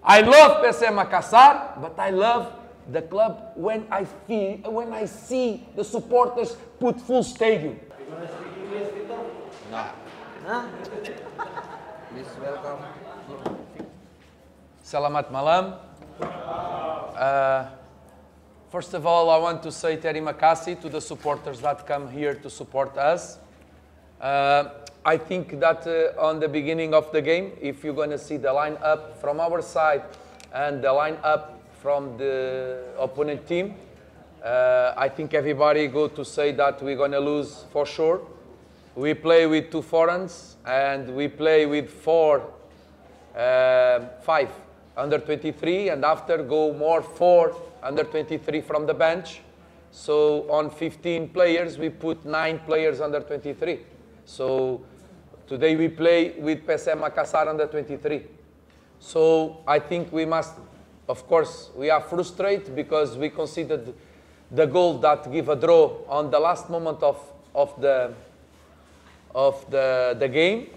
I love PSM Makassar, but I love the club when I see the supporters put full stadium. You want to speak English, Vito? No. Huh? Please welcome. Selamat malam. First of all, I want to say terima kasih to the supporters that come here to support us. I think that on the beginning of the game, if you're going to see the line-up from our side and the line-up from the opponent team, I think everybody go to say that we're going to lose for sure. We play with 2 foreigners and we play with 5 under 23, and after go more 4 under 23 from the bench. So on 15 players, we put 9 players under 23. So today we play with PSM Makassar under 23. So I think we must, of course, we are frustrated because we considered the goal that give a draw on the last moment of the game.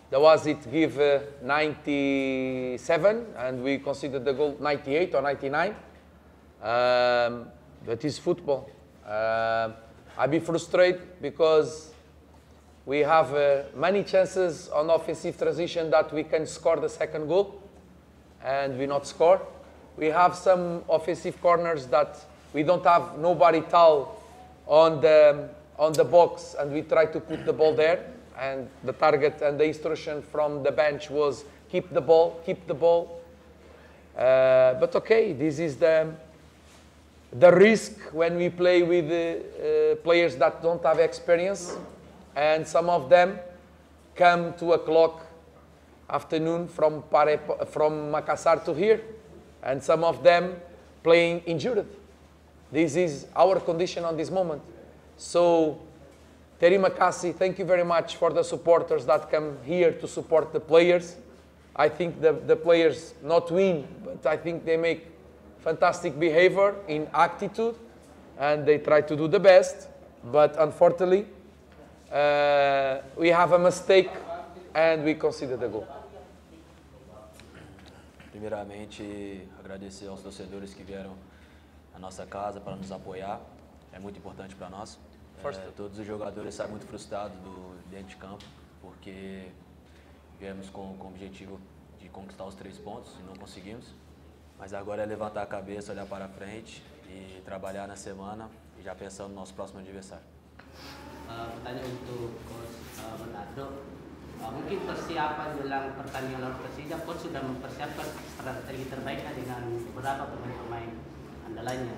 There was it give 97 and we considered the goal 98 or 99. That is football. I be frustrated because we have many chances on offensive transition that we can score the second goal and we not score. We have some offensive corners that we don't have nobody tall on the box and we try to put the ball there, and the target and the instruction from the bench was keep the ball. But okay, this is the risk when we play with players that don't have experience, and some of them come 2:00 afternoon from Makassar to here, and some of them playing injured. This is our condition on this moment. So, terima kasih, thank you very much for the supporters that come here to support the players. I think the players not win, but I think they make fantastic behavior in attitude, and they try to do the best. But unfortunately, we have a mistake, and we consider the goal. Primeiramente, agradecer aos torcedores que vieram à nossa casa para nos apoiar. É muito importante para nós. Todos os jogadores saem muito frustrados dentro de campo, porque viemos com o objetivo de conquistar os 3 pontos e não conseguimos. Mas agora é levantar a cabeça, olhar para frente e trabalhar na semana, e já pensando no nosso próximo adversário. Pertanyaan untuk Coach Bernardo, mungkin persiapan jelang pertandingan lawan Persija, Coach sudah mempersiapkan strategi terbaiknya dengan beberapa pemain-pemain andalannya.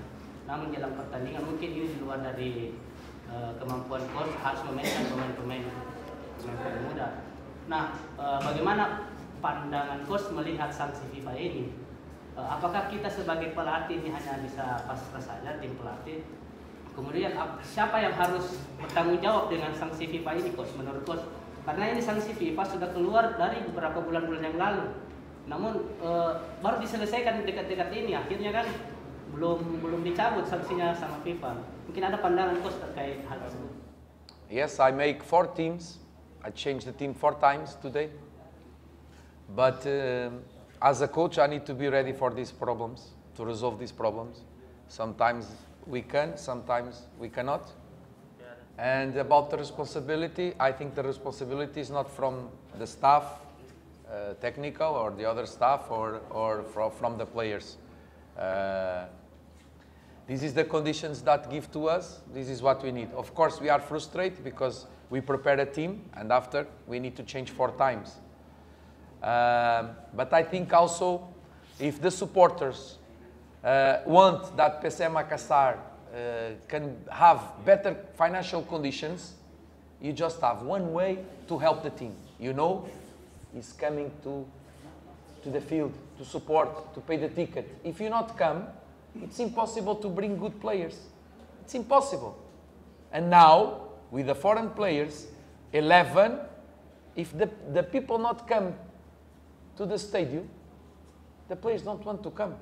Namun jelang pertandingan mungkin ini di luar dari kemampuan Coach, harus memainkan pemain-pemain muda. Nah, bagaimana pandangan Coach melihat sanksi FIFA ini? Apakah kita sebagai pelatih ini hanya bisa pasrah saja, tim pelatih? Kemudian siapa yang harus bertanggung jawab dengan sanksi FIFA ini, Coach, menurut Coach? Karena ini sanksi FIFA sudah keluar dari beberapa bulan-bulan yang lalu. Namun baru diselesaikan dekat-dekat ini, akhirnya kan belum dicabut sanksinya sama FIFA. Mungkin ada pandangan Coach terkait hal tersebut. Yes, I make 4 teams. I changed the team 4 times today. But as a coach, I need to be ready for these problems, to resolve these problems. Sometimes we can, sometimes we cannot. And about the responsibility, I think the responsibility is not from the staff, technical, or the other staff, or from the players. This is the conditions that give to us. This is what we need. Of course, we are frustrated because we prepare a team, and after we need to change 4 times. But I think also, if the supporters want that PSM Makassar can have better financial conditions, you just have one way to help the team. You know, is coming to the field to support, to pay the ticket. If you not come, it's impossible to bring good players. It's impossible. And now, with the foreign players, 11, if the people not come to the stadium, the players don't want to come.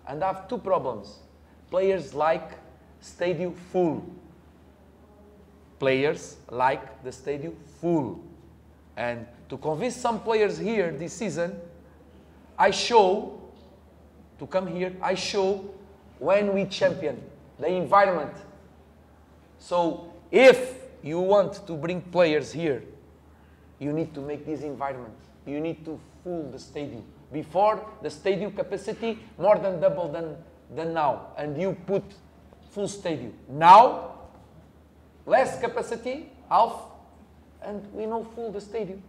And I have 2 problems. Players like stadium full. Players like the stadium full. And to convince some players here this season, I show, to come here, I show when we champion, the environment. So if you want to bring players here, you need to make this environment. You need to fill the stadium. Before, the stadium capacity more than double than now. And you put full stadium. Now, less capacity, half, and we know full the stadium.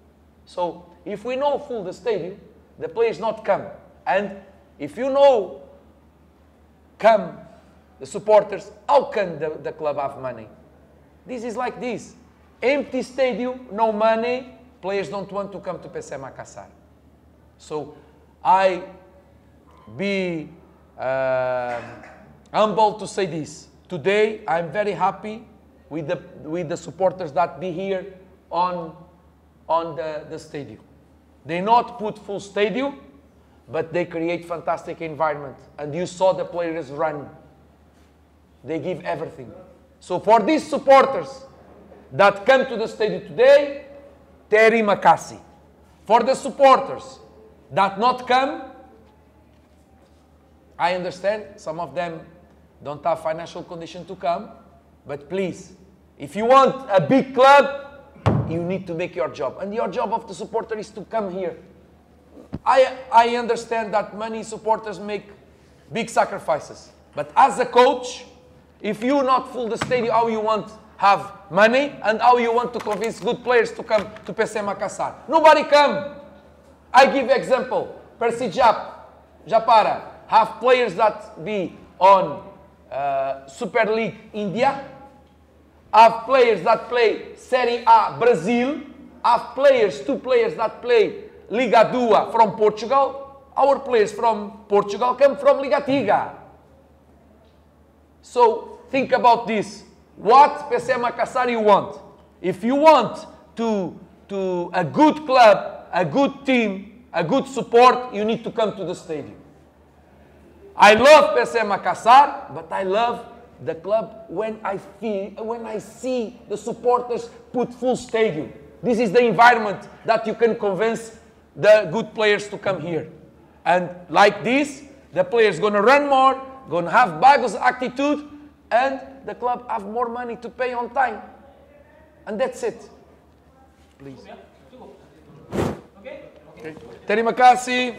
So if we know full the stadium, the players not come. And if you know come the supporters, how can the club have money? This is like this. Empty stadium, no money, players don't want to come to PC Makassar. So I be humble to say this. Today I'm very happy with the supporters that be here on the stadium. They not put full stadium, but they create fantastic environment. And you saw the players run. They give everything. So for these supporters that come to the stadium today, terima kasih. For the supporters that not come, I understand some of them don't have financial condition to come, but please, if you want a big club, you need to make your job. And your job of the supporter is to come here. I understand that many supporters make big sacrifices. But as a coach, if you not fill the stadium, how you want have money and how you want to convince good players to come to PC Makassar? Nobody come. I give example. Percy Japara have players that be on Super League India, have players that play Serie A Brazil, have two players that play Liga 2 from Portugal. Our players from Portugal come from Liga Tiga. So think about this. What PC Makassar you want? If you want to a good club, a good team, a good support, you need to come to the stadium. I love PC Makassar, but I love the club when I see the supporters put full stadium. This is the environment that you can convince the good players to come here. And like this, the players gonna run more, gonna have Bagos attitude, and the club have more money to pay on time. And that's it. Please. Okay. Terima kasih.